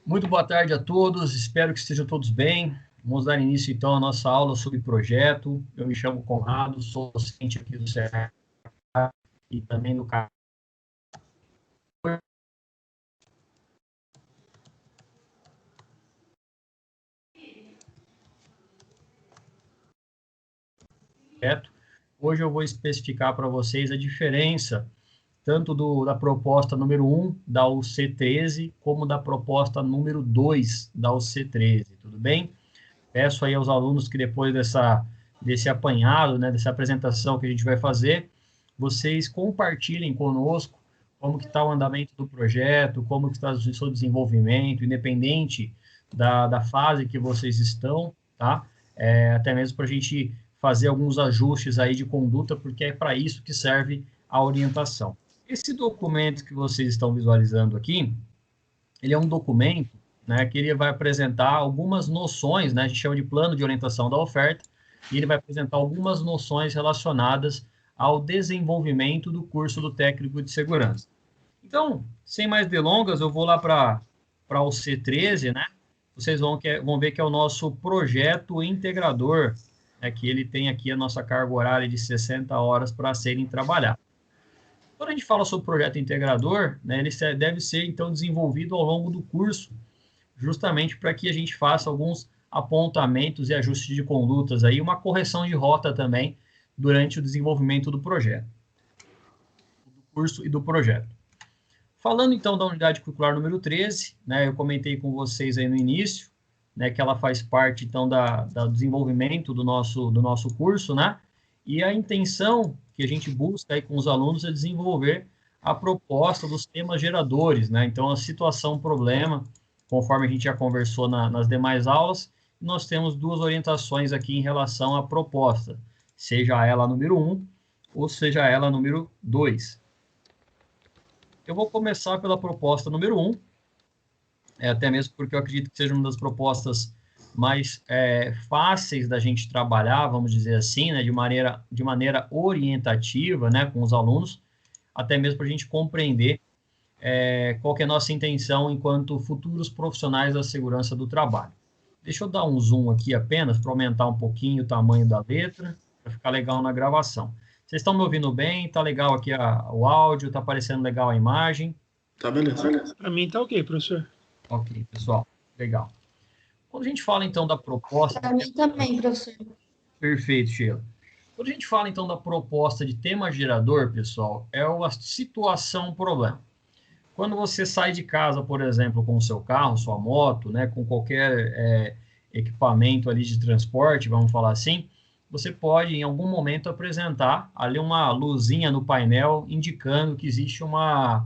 Muito boa tarde a todos, espero que estejam todos bem. Vamos dar início, então, à nossa aula sobre projeto. Eu me chamo Conrado, sou docente aqui do CEA e também do CAP. Hoje eu vou especificar para vocês a diferença tanto da proposta número 1 da UC13, como da proposta número 2 da UC13, tudo bem? Peço aí aos alunos que depois desse apanhado, né, dessa apresentação que a gente vai fazer, vocês compartilhem conosco como que está o andamento do projeto, como que está o seu desenvolvimento, independente da fase que vocês estão, tá? Até mesmo para a gente fazer alguns ajustes aí de conduta, porque é para isso que serve a orientação. Esse documento que vocês estão visualizando aqui, ele é um documento, né, que ele vai apresentar algumas noções, né, a gente chama de plano de orientação da oferta, e ele vai apresentar algumas noções relacionadas ao desenvolvimento do curso do técnico de segurança. Então, sem mais delongas, eu vou lá para o C13, né, vocês vão ver que é o nosso projeto integrador, né, que ele tem aqui a nossa carga horária de 60 horas para serem trabalhadas. Quando a gente fala sobre projeto integrador, né, ele deve ser, então, desenvolvido ao longo do curso, justamente para que a gente faça alguns apontamentos e ajustes de condutas, aí, uma correção de rota também, durante o desenvolvimento do projeto, do curso e do projeto. Falando, então, da unidade curricular número 13, né, eu comentei com vocês aí no início, né, que ela faz parte, então, do desenvolvimento do nosso curso, né, e a intenção que a gente busca aí com os alunos é desenvolver a proposta dos temas geradores, né? Então, a situação-problema, conforme a gente já conversou nas demais aulas, nós temos duas orientações aqui em relação à proposta, seja ela a número 1 ou seja ela a número 2. Eu vou começar pela proposta número 1, até mesmo porque eu acredito que seja uma das propostas mais fáceis da gente trabalhar, vamos dizer assim, né, de maneira orientativa, né, com os alunos, até mesmo para a gente compreender qual que é a nossa intenção enquanto futuros profissionais da segurança do trabalho. Deixa eu dar um zoom aqui apenas para aumentar um pouquinho o tamanho da letra, para ficar legal na gravação. Vocês estão me ouvindo bem? Tá legal aqui o áudio? Tá aparecendo legal a imagem? Tá beleza. Para mim tá ok, professor. Ok, pessoal, legal. Quando a gente fala, então, da proposta... Para mim também, professor. Perfeito, Sheila. Quando a gente fala, então, da proposta de tema gerador, pessoal, é uma situação-problema. Quando você sai de casa, por exemplo, com o seu carro, sua moto, né, com qualquer equipamento ali de transporte, vamos falar assim, você pode, em algum momento, apresentar ali uma luzinha no painel indicando que existe uma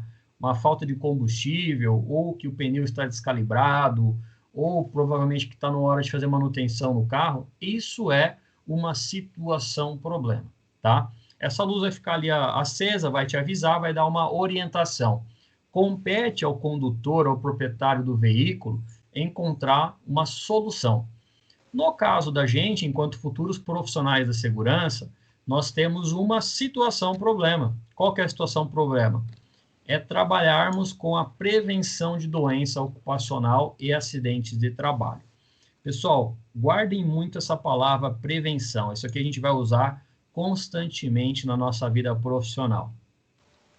falta de combustível, ou que o pneu está descalibrado, ou provavelmente que está na hora de fazer manutenção no carro. Isso é uma situação-problema, tá? Essa luz vai ficar ali acesa, vai te avisar, vai dar uma orientação. Compete ao condutor, ao proprietário do veículo, encontrar uma solução. No caso da gente, enquanto futuros profissionais da segurança, nós temos uma situação-problema. Qual que é a situação-problema? É trabalharmos com a prevenção de doença ocupacional e acidentes de trabalho. Pessoal, guardem muito essa palavra prevenção. Isso aqui a gente vai usar constantemente na nossa vida profissional.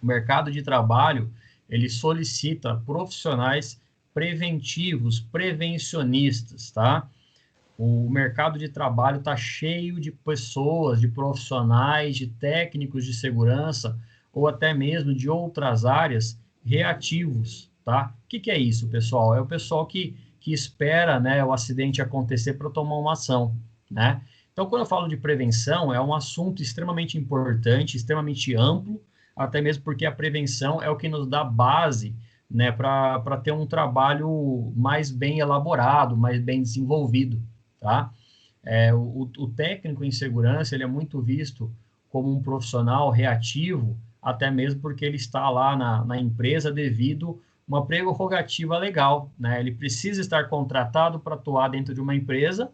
O mercado de trabalho, ele solicita profissionais preventivos, prevencionistas, tá? O mercado de trabalho está cheio de pessoas, de profissionais, de técnicos de segurança, ou até mesmo de outras áreas, reativos, tá? O que é isso, pessoal? É o pessoal que espera, né, o acidente acontecer para tomar uma ação, né? Então, quando eu falo de prevenção, é um assunto extremamente importante, extremamente amplo, até mesmo porque a prevenção é o que nos dá base, né, para ter um trabalho mais bem elaborado, mais bem desenvolvido, tá? O técnico em segurança, ele é muito visto como um profissional reativo, até mesmo porque ele está lá na empresa devido uma prerrogativa legal, né? Ele precisa estar contratado para atuar dentro de uma empresa,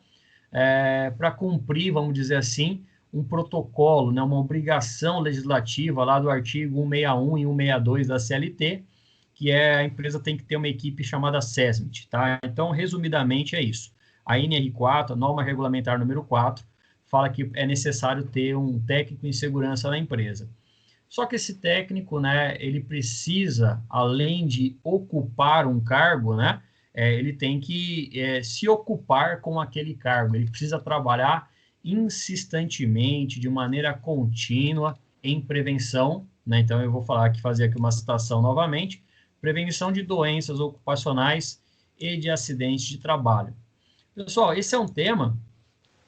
para cumprir, vamos dizer assim, um protocolo, né, uma obrigação legislativa lá do artigo 161 e 162 da CLT, que a empresa tem que ter uma equipe chamada SESMIT, tá? Então, resumidamente, é isso. A NR4, a norma regulamentar número 4, fala que é necessário ter um técnico em segurança na empresa. Só que esse técnico, né, ele precisa, além de ocupar um cargo, né, ele tem que se ocupar com aquele cargo. Ele precisa trabalhar insistentemente, de maneira contínua, em prevenção, né? Então, eu vou fazer aqui uma citação novamente: prevenção de doenças ocupacionais e de acidentes de trabalho. Pessoal, esse é um tema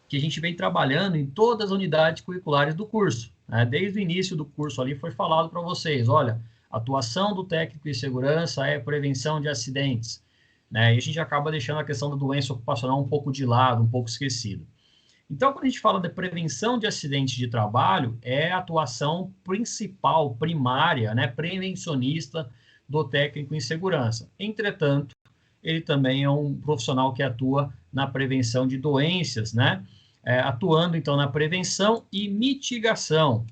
que a gente vem trabalhando em todas as unidades curriculares do curso, né? Desde o início do curso ali foi falado para vocês, olha, a atuação do técnico de segurança é prevenção de acidentes, né? E a gente acaba deixando a questão da doença ocupacional um pouco de lado, um pouco esquecido. Então, quando a gente fala de prevenção de acidentes de trabalho, é a atuação principal, primária, né, prevencionista do técnico em segurança. Entretanto, ele também é um profissional que atua na prevenção de doenças, né? Atuando, então, na prevenção e mitigação.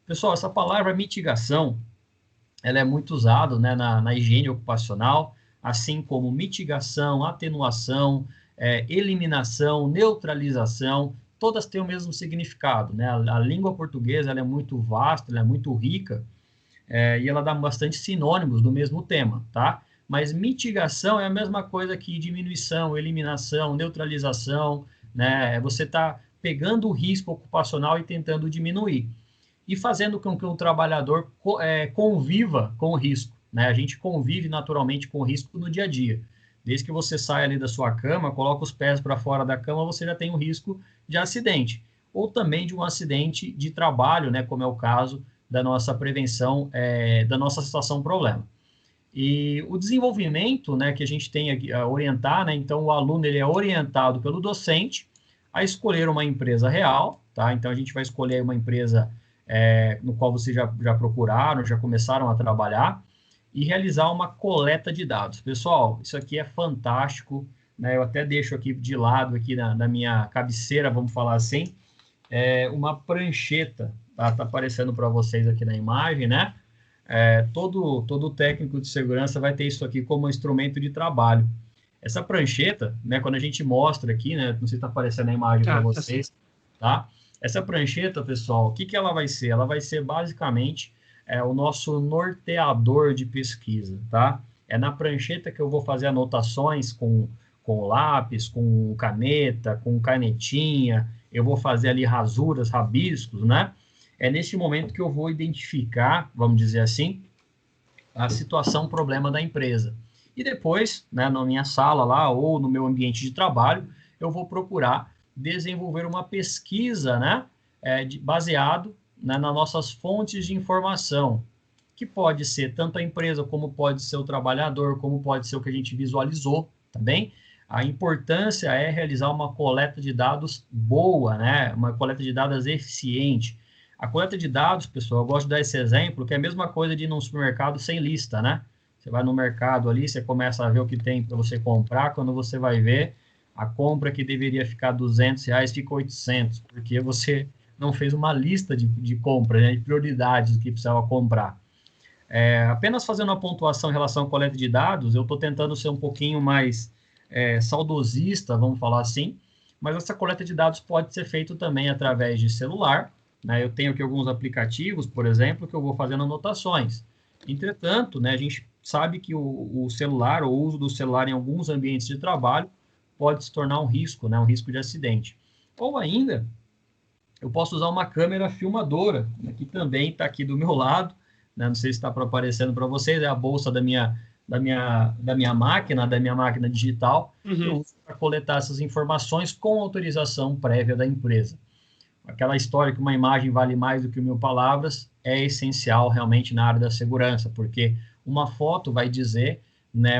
Pessoal, essa palavra mitigação, ela é muito usada, né, na higiene ocupacional, assim como mitigação, atenuação, eliminação, neutralização, todas têm o mesmo significado, né? A língua portuguesa, ela é muito vasta, ela é muito rica, e ela dá bastante sinônimos do mesmo tema, tá? Mas mitigação é a mesma coisa que diminuição, eliminação, neutralização, né? Você está pegando o risco ocupacional e tentando diminuir. E fazendo com que o trabalhador conviva com o risco, né? A gente convive naturalmente com o risco no dia a dia. Desde que você sai ali da sua cama, coloca os pés para fora da cama, você já tem um risco de acidente. Ou também de um acidente de trabalho, né? Como é o caso da nossa prevenção, da nossa situação problema. E o desenvolvimento, né, que a gente tem aqui a orientar, né? Então, o aluno ele é orientado pelo docente a escolher uma empresa real, tá? Então, a gente vai escolher uma empresa no qual vocês já procuraram, já começaram a trabalhar, e realizar uma coleta de dados. Pessoal, isso aqui é fantástico, né? Eu até deixo aqui de lado, aqui na minha cabeceira, vamos falar assim, uma prancheta, tá? Tá aparecendo para vocês aqui na imagem, né? Todo técnico de segurança vai ter isso aqui como instrumento de trabalho. Essa prancheta, né, quando a gente mostra aqui, né, não sei se está aparecendo a imagem para vocês, tá? Essa prancheta, pessoal, o que ela vai ser? Ela vai ser basicamente o nosso norteador de pesquisa, tá? É na prancheta que eu vou fazer anotações com lápis, com caneta, com canetinha, eu vou fazer ali rasuras, rabiscos, né? É nesse momento que eu vou identificar, vamos dizer assim, a situação, problema da empresa. E depois, né, na minha sala lá, ou no meu ambiente de trabalho, eu vou procurar desenvolver uma pesquisa, né, baseado, né, nas nossas fontes de informação, que pode ser tanto a empresa, como pode ser o trabalhador, como pode ser o que a gente visualizou, tá bem? A importância é realizar uma coleta de dados boa, né, uma coleta de dados eficiente. A coleta de dados, pessoal, eu gosto de dar esse exemplo, que é a mesma coisa de ir num supermercado sem lista, né? Você vai no mercado ali, você começa a ver o que tem para você comprar, quando você vai ver, a compra que deveria ficar R$200 fica 800, porque você não fez uma lista de compra, né, de prioridades que precisava comprar. Apenas fazendo uma pontuação em relação à coleta de dados, eu estou tentando ser um pouquinho mais saudosista, vamos falar assim, mas essa coleta de dados pode ser feita também através de celular, né? Eu tenho aqui alguns aplicativos, por exemplo, que eu vou fazendo anotações. Entretanto, né, a gente sabe que o celular, o uso do celular em alguns ambientes de trabalho pode se tornar um risco, né, um risco de acidente. Ou ainda, eu posso usar uma câmera filmadora, né, que também está aqui do meu lado, né, não sei se está aparecendo para vocês, é a bolsa da minha máquina digital, que eu uso para coletar essas informações com autorização prévia da empresa. Aquela história que uma imagem vale mais do que 1000 palavras é essencial realmente na área da segurança, porque uma foto vai dizer, né,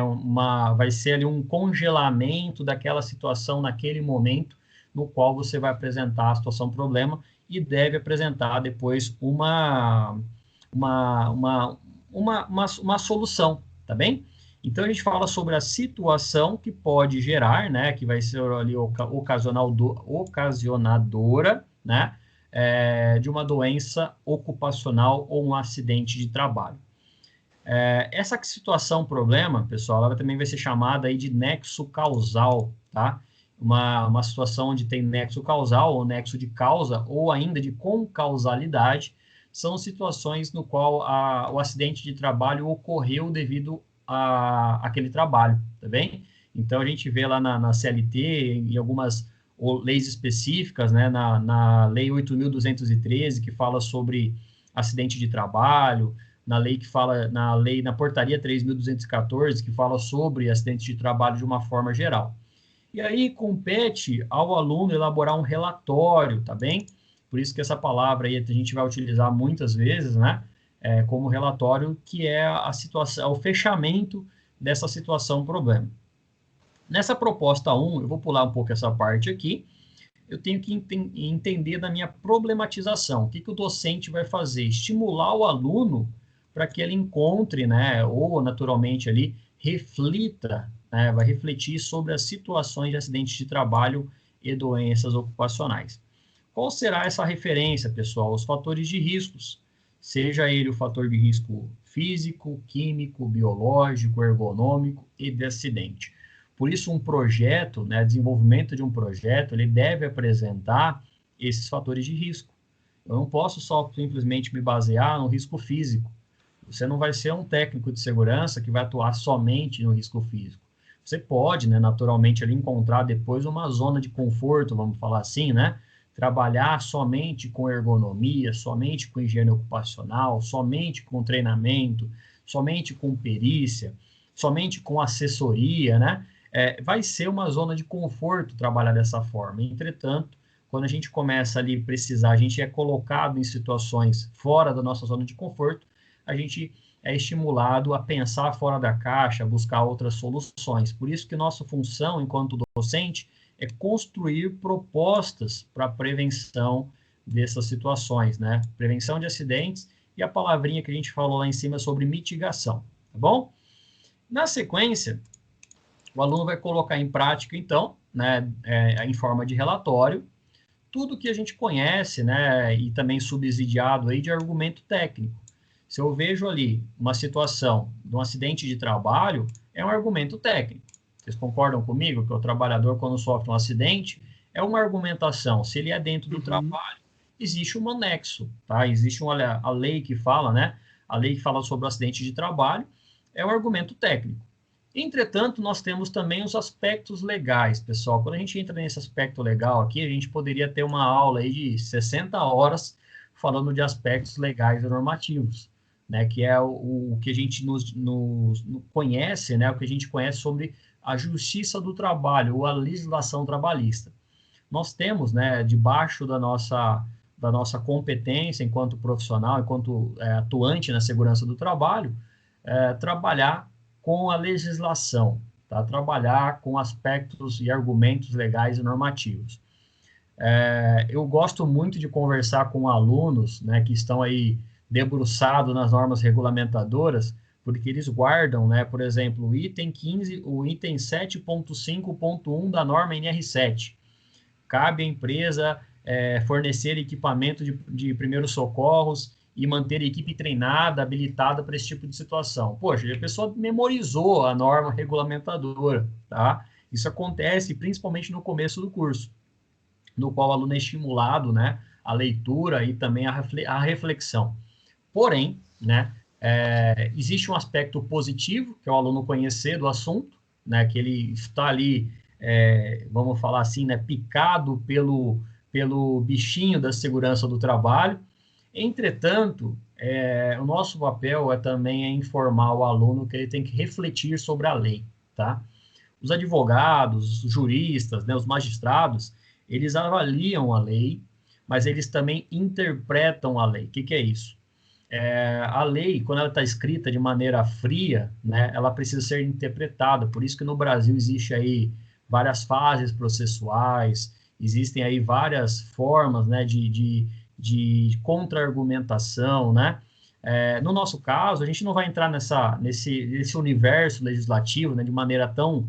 vai ser ali um congelamento daquela situação naquele momento no qual você vai apresentar a situação problema e deve apresentar depois uma solução, tá bem? Então, a gente fala sobre a situação que pode gerar, né, que vai ser ali ocasionadora, né, de uma doença ocupacional ou um acidente de trabalho. Essa situação, problema, pessoal, ela também vai ser chamada aí de nexo causal, tá? Uma situação onde tem nexo causal, ou nexo de causa, ou ainda de concausalidade, são situações no qual o acidente de trabalho ocorreu devido a aquele trabalho, tá bem? Então, a gente vê lá na CLT, em algumas leis específicas, né, na Lei 8.213, que fala sobre acidente de trabalho, na lei que fala, na portaria 3.214, que fala sobre acidentes de trabalho de uma forma geral. E aí compete ao aluno elaborar um relatório, tá bem? Por isso que essa palavra aí a gente vai utilizar muitas vezes, né? Como relatório, que é a situação, o fechamento dessa situação problema. Nessa proposta 1, eu vou pular um pouco essa parte aqui, eu tenho que entender da minha problematização. O que o docente vai fazer? Estimular o aluno para que ele encontre, né, ou naturalmente ali, reflita, né, vai refletir sobre as situações de acidentes de trabalho e doenças ocupacionais. Qual será essa referência, pessoal? Os fatores de riscos, seja ele o fator de risco físico, químico, biológico, ergonômico e de acidente. Por isso, um projeto, né, desenvolvimento de um projeto, ele deve apresentar esses fatores de risco. Eu não posso só simplesmente me basear no risco físico. Você não vai ser um técnico de segurança que vai atuar somente no risco físico. Você pode, né, naturalmente, ali encontrar depois uma zona de conforto, vamos falar assim, né? Trabalhar somente com ergonomia, somente com higiene ocupacional, somente com treinamento, somente com perícia, somente com assessoria, né? Vai ser uma zona de conforto trabalhar dessa forma. Entretanto, quando a gente começa ali a precisar, a gente é colocado em situações fora da nossa zona de conforto, a gente é estimulado a pensar fora da caixa, buscar outras soluções. Por isso que nossa função, enquanto docente, é construir propostas para a prevenção dessas situações, né? Prevenção de acidentes e a palavrinha que a gente falou lá em cima sobre mitigação, tá bom? Na sequência, o aluno vai colocar em prática, então, né, em forma de relatório, tudo que a gente conhece, né, e também subsidiado aí de argumento técnico. Se eu vejo ali uma situação de um acidente de trabalho, é um argumento técnico. Vocês concordam comigo que o trabalhador, quando sofre um acidente, é uma argumentação. Se ele é dentro do trabalho, existe um anexo, tá? Existe a lei que fala, né? A lei que fala sobre o acidente de trabalho é um argumento técnico. Entretanto, nós temos também os aspectos legais, pessoal. Quando a gente entra nesse aspecto legal aqui, a gente poderia ter uma aula aí de 60 horas falando de aspectos legais e normativos, né? Que é o que a gente nos conhece, né? O que a gente conhece sobre a justiça do trabalho, ou a legislação trabalhista. Nós temos, né, debaixo da nossa competência enquanto profissional, enquanto atuante na segurança do trabalho, trabalhar com a legislação, tá? Trabalhar com aspectos e argumentos legais e normativos. Eu gosto muito de conversar com alunos, né, que estão aí debruçados nas normas regulamentadoras, porque eles guardam, né, por exemplo, o item 15, o item 7.5.1 da norma NR7. Cabe à empresa fornecer equipamento de primeiros socorros e manter a equipe treinada, habilitada para esse tipo de situação. Poxa, a pessoa memorizou a norma regulamentadora, tá? Isso acontece principalmente no começo do curso, no qual o aluno é estimulado, né, a leitura e também a reflexão. Porém, né, existe um aspecto positivo, que é o aluno conhecer do assunto, né, que ele está ali, vamos falar assim, né, picado pelo bichinho da segurança do trabalho. Entretanto, o nosso papel também informar o aluno que ele tem que refletir sobre a lei, tá? Os advogados, os juristas, né, os magistrados, eles avaliam a lei, mas eles também interpretam a lei. O que é isso? A lei, quando ela está escrita de maneira fria, né, ela precisa ser interpretada. Por isso que no Brasil existe aí várias fases processuais, existem aí várias formas, né, de contra-argumentação, né? No nosso caso, a gente não vai entrar nesse universo legislativo, né, de maneira tão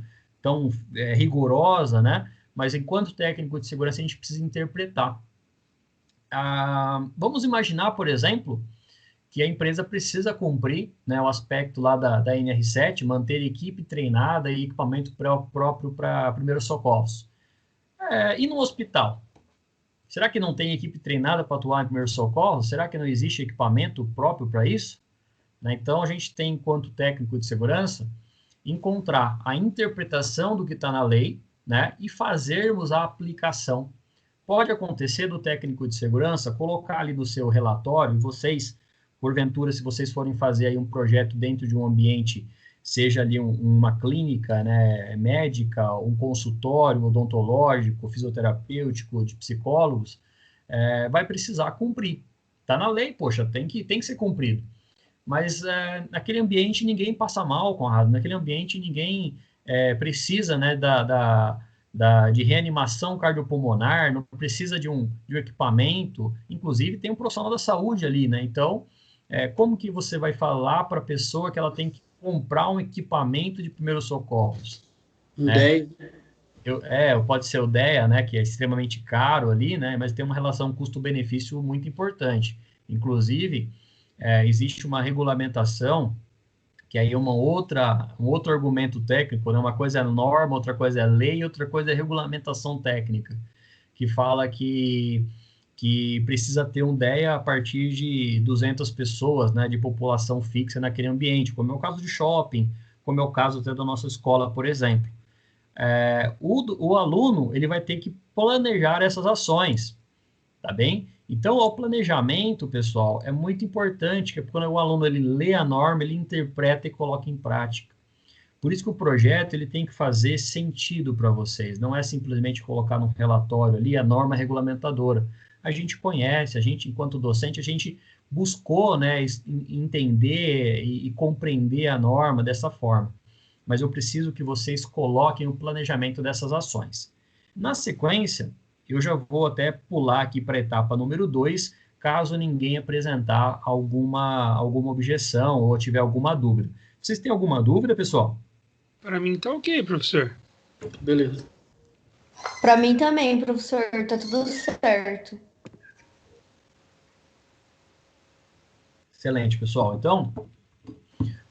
rigorosa, né? Mas enquanto técnico de segurança, a gente precisa interpretar. Vamos imaginar, por exemplo, que a empresa precisa cumprir, né, o aspecto lá da NR7, manter equipe treinada e equipamento próprio para primeiros socorros. E no hospital? Será que não tem equipe treinada para atuar em primeiros socorros? Será que não existe equipamento próprio para isso? Né? Então, a gente tem, enquanto técnico de segurança, encontrar a interpretação do que está na lei, né, e fazermos a aplicação. Pode acontecer do técnico de segurança colocar ali no seu relatório, vocês, porventura, se vocês forem fazer aí um projeto dentro de um ambiente, seja ali uma clínica, né, médica, um consultório odontológico, fisioterapêutico, de psicólogos, vai precisar cumprir. Está na lei, poxa, tem que ser cumprido. Mas naquele ambiente ninguém passa mal, Conrado, naquele ambiente ninguém precisa, né, de reanimação cardiopulmonar, não precisa de um equipamento, inclusive tem um profissional da saúde ali, né? Então, como que você vai falar para a pessoa que ela tem que comprar um equipamento de primeiros socorros? Um né? DEA. Pode ser o DEA, né, que é extremamente caro ali, né, mas tem uma relação custo-benefício muito importante. Inclusive, existe uma regulamentação, que aí é um outro argumento técnico, né? Uma coisa é norma, outra coisa é lei, outra coisa é regulamentação técnica, que fala que precisa ter um DEA a partir de 200 pessoas, né, de população fixa naquele ambiente, como é o caso de shopping, como é o caso até da nossa escola, por exemplo. O aluno ele vai ter que planejar essas ações, tá bem? Então, o planejamento, pessoal, é muito importante, que quando o aluno ele lê a norma, ele interpreta e coloca em prática. Por isso que o projeto ele tem que fazer sentido para vocês, não é simplesmente colocar num relatório ali a norma regulamentadora. A gente conhece, a gente, enquanto docente, a gente buscou, né, entender e compreender a norma dessa forma. Mas eu preciso que vocês coloquem o planejamento dessas ações. Na sequência, eu já vou até pular aqui para a etapa número 2, caso ninguém apresentar alguma objeção ou tiver alguma dúvida. Vocês têm alguma dúvida, pessoal? Para mim tá ok, professor. Beleza. Para mim também, professor, tá tudo certo. Excelente, pessoal. Então,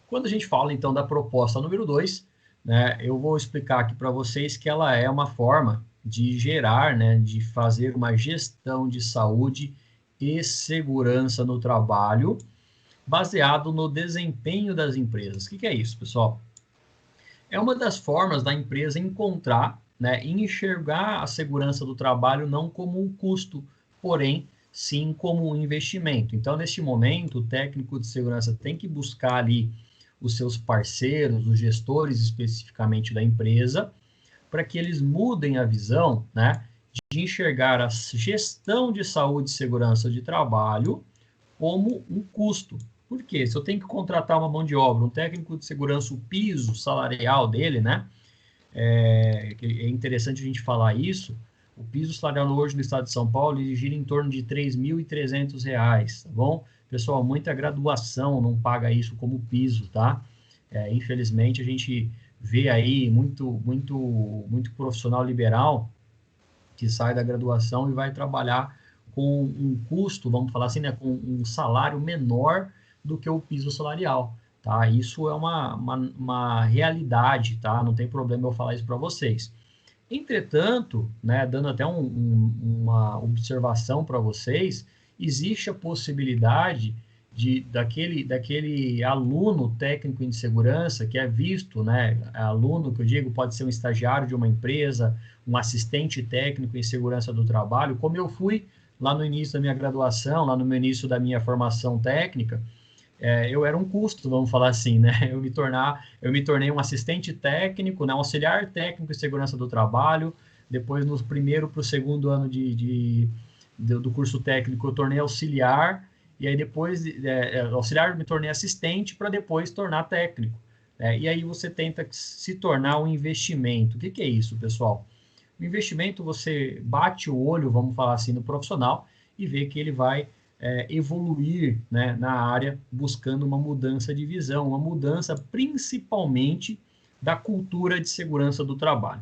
quando a gente fala então da proposta número 2, né, eu vou explicar aqui para vocês que ela é uma forma de gerar, né, de fazer uma gestão de saúde e segurança no trabalho, baseado no desempenho das empresas. O que é isso, pessoal? É uma das formas da empresa encontrar, né, e enxergar a segurança do trabalho não como um custo, porém, sim como um investimento. Então, neste momento, o técnico de segurança tem que buscar ali os seus parceiros, os gestores especificamente da empresa, para que eles mudem a visão, né, de enxergar a gestão de saúde e segurança de trabalho como um custo. Por quê? Se eu tenho que contratar uma mão de obra, um técnico de segurança, o piso salarial dele, né, é interessante a gente falar isso, o piso salarial hoje no estado de São Paulo ele gira em torno de R$ 3.300, tá bom? Pessoal, muita graduação não paga isso como piso, tá? Infelizmente, a gente vê aí muito profissional liberal que sai da graduação e vai trabalhar com um custo, vamos falar assim, né, com um salário menor do que o piso salarial, tá? Isso é uma realidade, tá? Não tem problema eu falar isso para vocês. Entretanto, né, dando até uma observação para vocês, existe a possibilidade daquele aluno técnico em segurança que é visto, né, aluno que eu digo pode ser um estagiário de uma empresa, um assistente técnico em segurança do trabalho, como eu fui lá no início da minha graduação, lá no início da minha formação técnica, eu era um custo, vamos falar assim, né? Eu me tornei um assistente técnico, né? Um auxiliar técnico em segurança do trabalho. Depois, no primeiro para o segundo ano do curso técnico, eu tornei auxiliar. E aí depois, auxiliar, me tornei assistente para depois tornar técnico. E aí você tenta se tornar um investimento. O que é isso, pessoal? O investimento, você bate o olho, vamos falar assim, no profissional e vê que ele vai evoluir, né, na área, buscando uma mudança de visão, uma mudança principalmente da cultura de segurança do trabalho.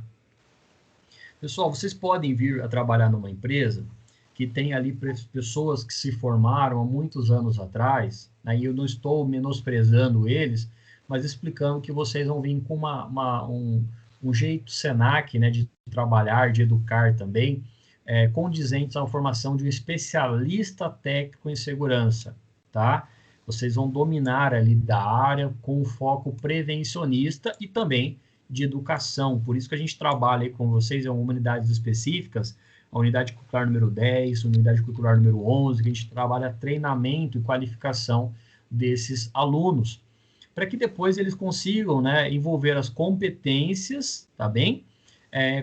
Pessoal, vocês podem vir a trabalhar numa empresa que tem ali pessoas que se formaram há muitos anos atrás, né, e eu não estou menosprezando eles, mas explicando que vocês vão vir com um jeito Senac, né, de trabalhar, de educar também, condizentes à formação de um especialista técnico em segurança, tá? Vocês vão dominar ali da área com foco prevencionista e também de educação. Por isso que a gente trabalha aí com vocês em unidades específicas, a unidade curricular número 10, a unidade curricular número 11, que a gente trabalha treinamento e qualificação desses alunos, para que depois eles consigam, né, envolver as competências, tá bem?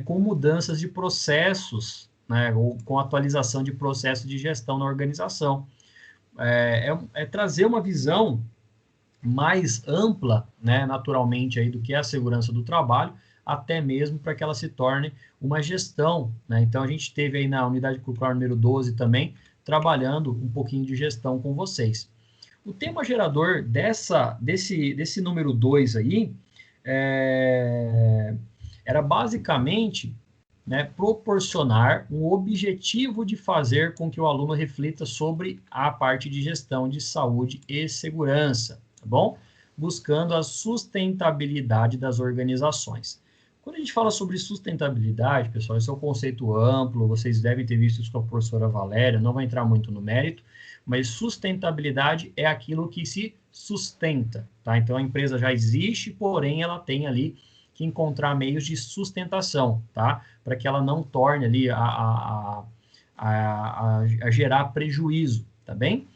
Com mudanças de processos, né, ou com atualização de processos de gestão na organização. Trazer uma visão mais ampla, né, naturalmente, aí, do que é a segurança do trabalho, até mesmo para que ela se torne uma gestão, né? Então, a gente teve aí na unidade curricular número 12 também, trabalhando um pouquinho de gestão com vocês. O tema gerador desse número 2 aí, era basicamente, né, proporcionar um objetivo de fazer com que o aluno reflita sobre a parte de gestão de saúde e segurança, tá bom? Buscando a sustentabilidade das organizações. Quando a gente fala sobre sustentabilidade, pessoal, esse é um conceito amplo, vocês devem ter visto isso com a professora Valéria, não vai entrar muito no mérito, mas sustentabilidade é aquilo que se sustenta, tá? Então, a empresa já existe, porém, ela tem ali que encontrar meios de sustentação, tá? Para que ela não torne ali a gerar prejuízo, tá bem?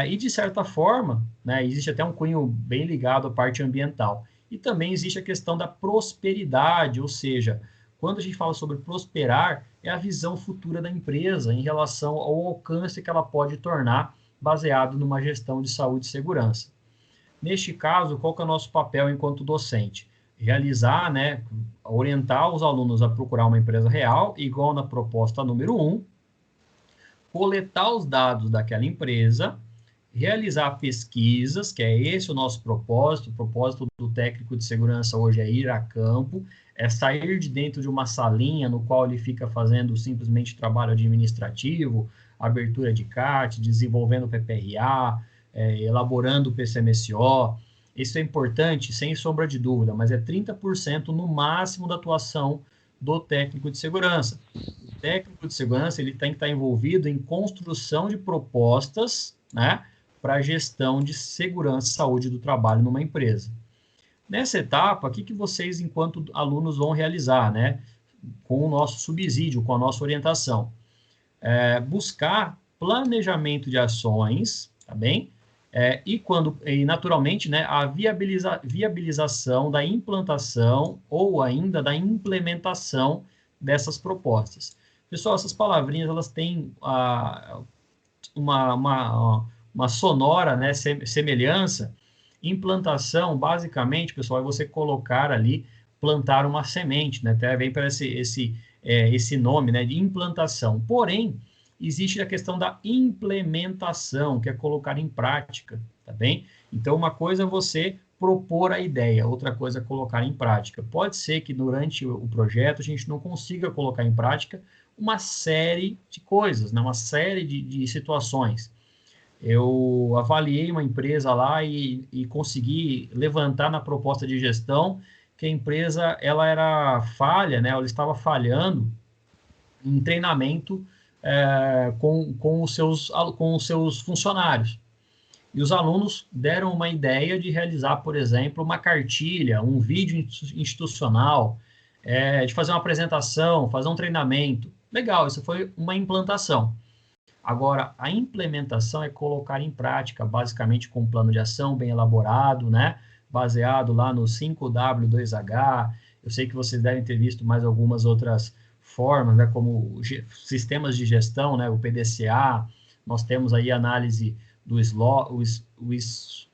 E, de certa forma, né, existe até um cunho bem ligado à parte ambiental. E também existe a questão da prosperidade, ou seja, quando a gente fala sobre prosperar, é a visão futura da empresa em relação ao alcance que ela pode tornar baseado numa gestão de saúde e segurança. Neste caso, qual que é o nosso papel enquanto docente? Realizar, né, orientar os alunos a procurar uma empresa real, igual na proposta número 1, coletar os dados daquela empresa, realizar pesquisas, que é esse o nosso propósito. O propósito do técnico de segurança hoje é ir a campo, é sair de dentro de uma salinha no qual ele fica fazendo simplesmente trabalho administrativo, abertura de CAT, desenvolvendo PPRA, elaborando o PCMSO. Isso é importante, sem sombra de dúvida, mas é 30% no máximo da atuação do técnico de segurança. O técnico de segurança ele tem que estar envolvido em construção de propostas, né, para a gestão de segurança e saúde do trabalho numa empresa. Nessa etapa, o que vocês, enquanto alunos, vão realizar, né, com o nosso subsídio, com a nossa orientação? Buscar planejamento de ações, tá bem? E naturalmente, né, a viabilização da implantação ou ainda da implementação dessas propostas. Pessoal, essas palavrinhas, elas têm uma sonora, né, semelhança. Implantação, basicamente, pessoal, é você colocar ali, plantar uma semente, né? Até vem para esse nome, né, de implantação. Porém, existe a questão da implementação, que é colocar em prática, tá bem? Então, uma coisa é você propor a ideia, outra coisa é colocar em prática. Pode ser que durante o projeto a gente não consiga colocar em prática uma série de coisas, né? Uma série de situações. Eu avaliei uma empresa lá e consegui levantar na proposta de gestão que a empresa ela era falha, né? Ela estava falhando em treinamento com os seus funcionários. E os alunos deram uma ideia de realizar, por exemplo, uma cartilha, um vídeo institucional, de fazer uma apresentação, fazer um treinamento. Legal, isso foi uma implantação. Agora, a implementação é colocar em prática, basicamente com um plano de ação bem elaborado, né? Baseado lá no 5W2H. Eu sei que vocês devem ter visto mais algumas outras formas, né? Como sistemas de gestão, né? O PDCA. Nós temos aí a análise do SLOSH,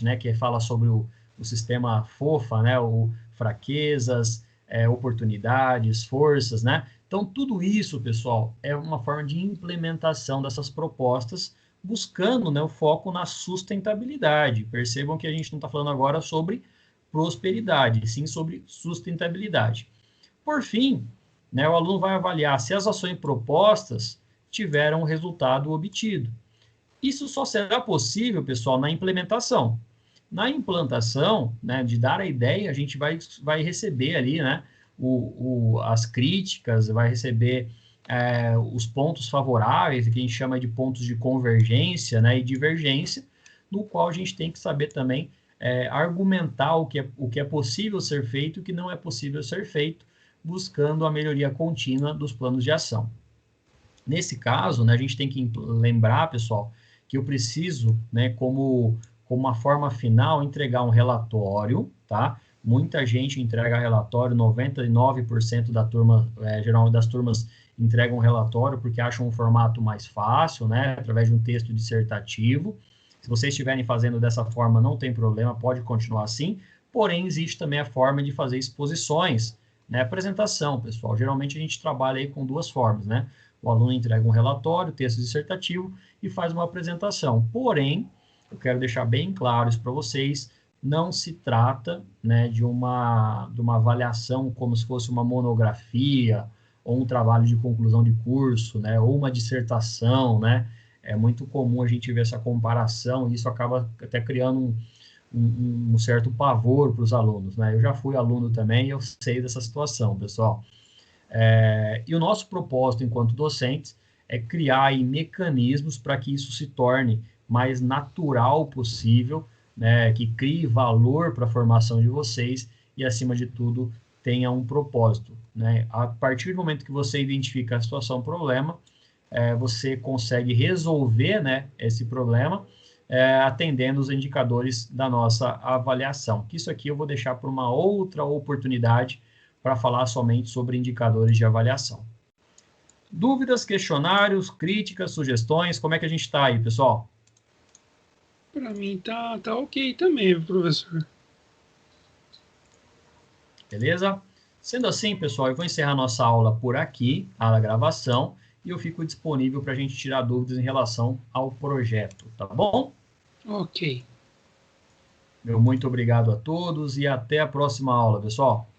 né? Que fala sobre o sistema FOFA, né? O fraquezas, oportunidades, forças, né? Então, tudo isso, pessoal, é uma forma de implementação dessas propostas, buscando, né, o foco na sustentabilidade. Percebam que a gente não está falando agora sobre prosperidade, sim sobre sustentabilidade. Por fim, né, o aluno vai avaliar se as ações propostas tiveram o resultado obtido. Isso só será possível, pessoal, na implementação. Na implantação, né, de dar a ideia, a gente vai receber ali, né, as críticas, vai receber os pontos favoráveis, que a gente chama de pontos de convergência, né, e divergência, no qual a gente tem que saber também argumentar o que é possível ser feito e o que não é possível ser feito, buscando a melhoria contínua dos planos de ação. Nesse caso, né, a gente tem que lembrar, pessoal, que eu preciso, né, como uma forma final, entregar um relatório, tá? Muita gente entrega relatório, 99% da turma, geralmente das turmas entregam um relatório porque acham um formato mais fácil, né, através de um texto dissertativo. Se vocês estiverem fazendo dessa forma, não tem problema, pode continuar assim, porém, existe também a forma de fazer exposições, né, apresentação, pessoal. Geralmente, a gente trabalha aí com duas formas, né? O aluno entrega um relatório, texto dissertativo, e faz uma apresentação. Porém, eu quero deixar bem claro isso para vocês, não se trata, né, de uma avaliação como se fosse uma monografia, ou um trabalho de conclusão de curso, né, ou uma dissertação, né? É muito comum a gente ver essa comparação, e isso acaba até criando um certo pavor para os alunos, né? Eu já fui aluno também e eu sei dessa situação, pessoal. E o nosso propósito enquanto docentes é criar aí mecanismos para que isso se torne mais natural possível, né? Que crie valor para a formação de vocês e, acima de tudo, tenha um propósito, né? A partir do momento que você identifica a situação, problema, você consegue resolver, né, esse problema, atendendo os indicadores da nossa avaliação. Isso aqui eu vou deixar para uma outra oportunidade para falar somente sobre indicadores de avaliação. Dúvidas, questionários, críticas, sugestões, como é que a gente está aí, pessoal? Para mim tá ok também, professor. Beleza? Sendo assim, pessoal, eu vou encerrar nossa aula por aqui, a gravação, e eu fico disponível para a gente tirar dúvidas em relação ao projeto, tá bom? Ok. Meu muito obrigado a todos e até a próxima aula, pessoal.